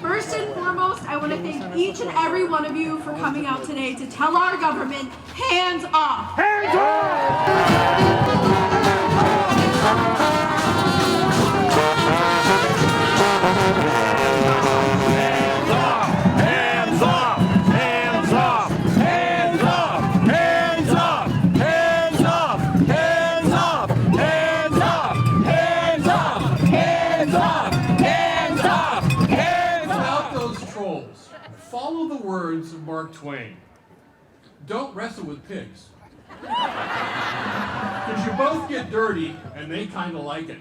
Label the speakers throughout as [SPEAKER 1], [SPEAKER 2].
[SPEAKER 1] First and foremost, I want to thank each and every one of you for coming out today to tell our government, hands off!
[SPEAKER 2] Hands off!
[SPEAKER 3] Follow the words of Mark Twain. Don't wrestle with pigs. Because you both get dirty and they kind of like it.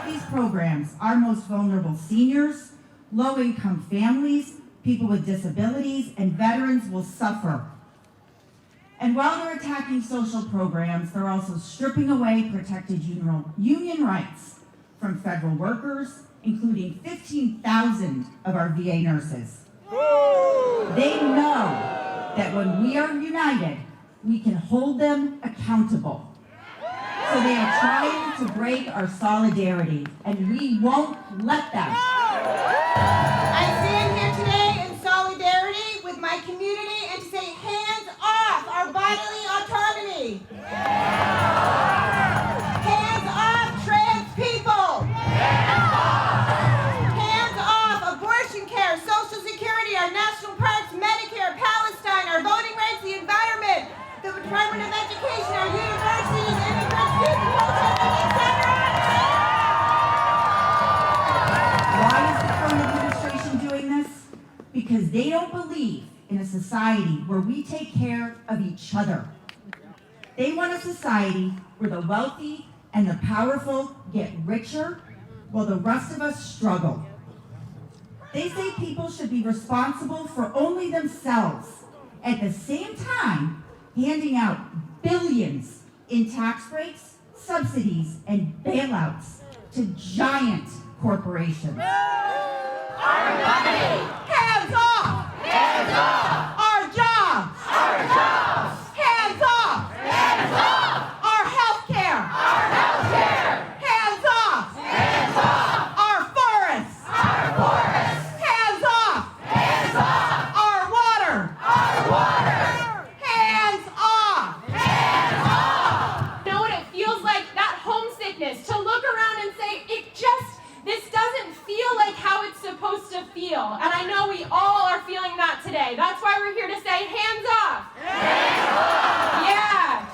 [SPEAKER 4] These programs, our most vulnerable seniors, low-income families, people with disabilities, and veterans will suffer. And while they're attacking social programs, they're also stripping away protected union rights from federal workers, including 15,000 of our VA nurses. They know that when we are united, we can hold them accountable. So they are trying to break our solidarity, and we won't let them.
[SPEAKER 5] I stand here today in solidarity with my community and to say hands off our bodily autonomy. Hands off trans people. Hands off abortion care, Social Security, our national parks, Medicare, Palestine, our voting rights, the environment, the Department of Education, our universities, immigrants, youth and culture, etc.
[SPEAKER 4] Why is the current administration doing this? Because they don't believe in a society where we take care of each other. They want a society where the wealthy and the powerful get richer while the rest of us struggle. They say people should be responsible for only themselves, at the same time handing out billions in tax breaks, subsidies, and bailouts to giant corporations.
[SPEAKER 5] Our money! Hands off!
[SPEAKER 4] Hands off!
[SPEAKER 5] Our jobs!
[SPEAKER 4] Our jobs!
[SPEAKER 5] Hands off!
[SPEAKER 4] Hands off!
[SPEAKER 5] Our health care!
[SPEAKER 4] Our health care!
[SPEAKER 5] Hands off!
[SPEAKER 4] Hands off!
[SPEAKER 5] Our forests!
[SPEAKER 4] Our forests!
[SPEAKER 5] Hands off!
[SPEAKER 4] Hands off!
[SPEAKER 5] Our water!
[SPEAKER 4] Our water!
[SPEAKER 5] Hands off!
[SPEAKER 4] Hands off!
[SPEAKER 1] You know what it feels like? That homesickness, to look around and say, this doesn't feel like how it's supposed to feel. And I know we all are feeling that today. That's why we're here to say, hands off.
[SPEAKER 4] Hands off!
[SPEAKER 1] Yeah.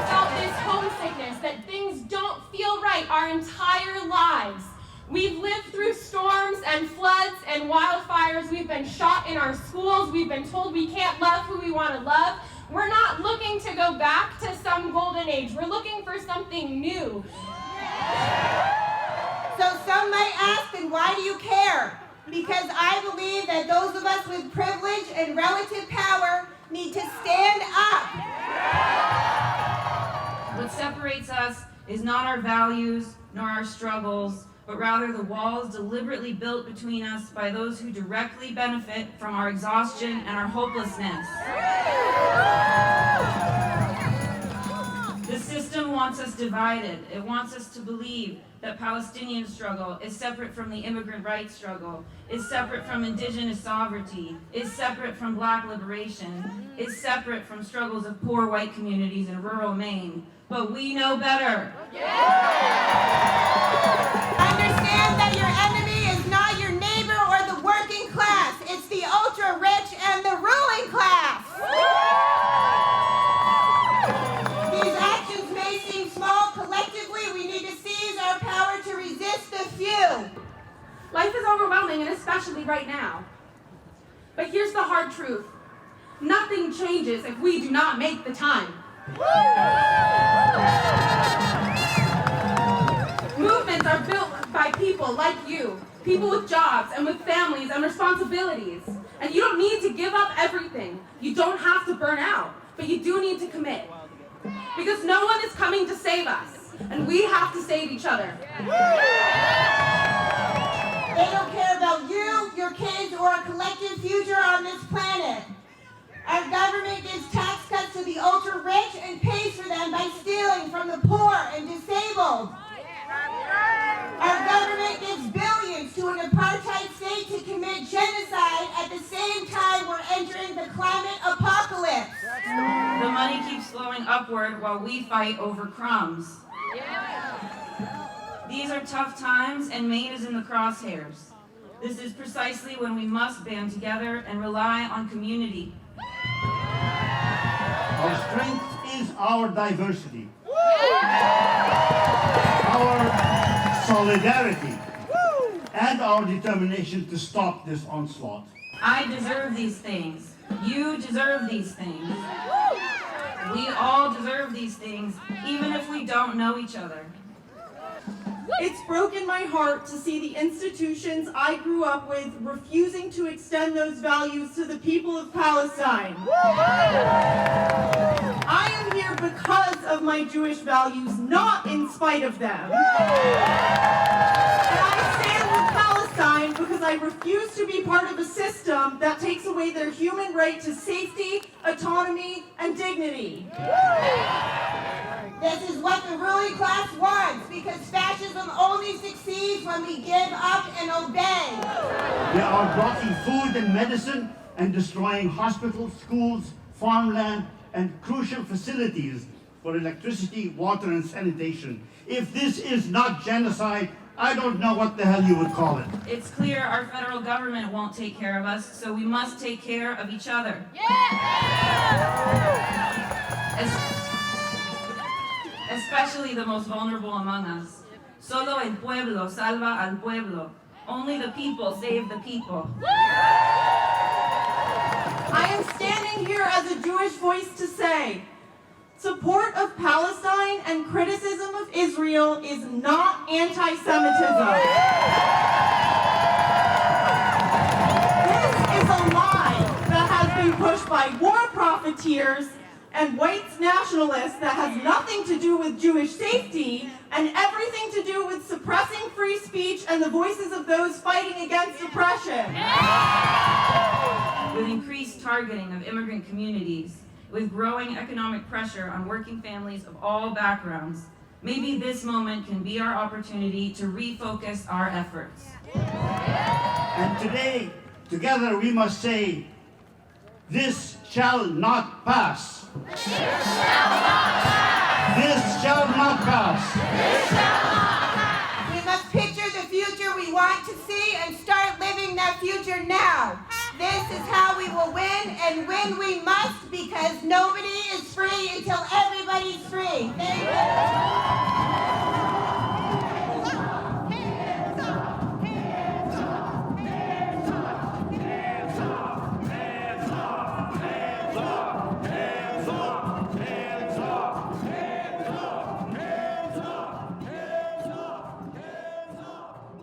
[SPEAKER 1] Felt this homesickness, that things don't feel right our entire lives. We've lived through storms and floods and wildfires. We've been shot in our schools. We've been told we can't love who we want to love. We're not looking to go back to some golden age. We're looking for something new.
[SPEAKER 5] So some might ask, then why do you care? Because I believe that those of us with privilege and relative power need to stand up.
[SPEAKER 6] What separates us is not our values nor our struggles, but rather the walls deliberately built between us by those who directly benefit from our exhaustion and our hopelessness. The system wants us divided. It wants us to believe that Palestinian struggle is separate from the immigrant rights struggle, is separate from indigenous sovereignty, is separate from black liberation, is separate from struggles of poor white communities in rural Maine. But we know better.
[SPEAKER 5] Understand that your enemy is not your neighbor or the working class. It's the ultra-rich and the ruling class. These actions may seem small. Collectively, we need to seize our power to resist the few.
[SPEAKER 1] Life is overwhelming, and especially right now. But here's the hard truth. Nothing changes if we do not make the time. Movements are built by people like you, people with jobs and with families and responsibilities. And you don't need to give up everything. You don't have to burn out, but you do need to commit. Because no one is coming to save us, and we have to save each other.
[SPEAKER 5] They don't care about you, your kids, or our collective future on this planet. Our Our government gives tax cuts to the ultra-rich and pays for them by stealing from the poor and disabled. Our government gives billions to an apartheid state to commit genocide at the same time we're entering the climate apocalypse.
[SPEAKER 6] The money keeps flowing upward while we fight over crumbs. These are tough times, and Maine is in the crosshairs. This is precisely when we must band together and rely on community.
[SPEAKER 2] Our strength is our diversity. Our solidarity. And our determination to stop this onslaught.
[SPEAKER 6] I deserve these things. You deserve these things. We all deserve these things, even if we don't know each other.
[SPEAKER 7] It's broken my heart to see the institutions I grew up with refusing to extend those values to the people of Palestine. I am here because of my Jewish values, not in spite of them. And I stand with Palestine because I refuse to be part of a system that takes away their human right to safety, autonomy, and dignity.
[SPEAKER 5] This is what the ruling class wants, because fascism only succeeds when we give up and obey.
[SPEAKER 2] They are blocking food and medicine and destroying hospitals, schools, farmland, and crucial facilities for electricity, water, and sanitation. If this is not genocide, I don't know what the hell you would call it.
[SPEAKER 6] It's clear our federal government won't take care of us, so we must take care of each other. Especially the most vulnerable among us. Solo el pueblo salva al pueblo. Only the people save the people.
[SPEAKER 7] I am standing here as a Jewish voice to say, support of Palestine and criticism of Israel is not anti-Semitism. This is a lie that has been pushed by war profiteers and white nationalists that has nothing to do with Jewish safety and everything to do with suppressing free speech and the voices of those fighting against oppression.
[SPEAKER 6] With increased targeting of immigrant communities, with growing economic pressure on working families of all backgrounds, maybe this moment can be our opportunity to refocus our efforts.
[SPEAKER 2] And today, together we must say, this shall not pass. This shall not pass. This shall not pass.
[SPEAKER 5] This shall not pass. We must picture the future we want to see and start living that future now. This is how we will win, and win we must, because nobody is free until everybody's free. Thank you.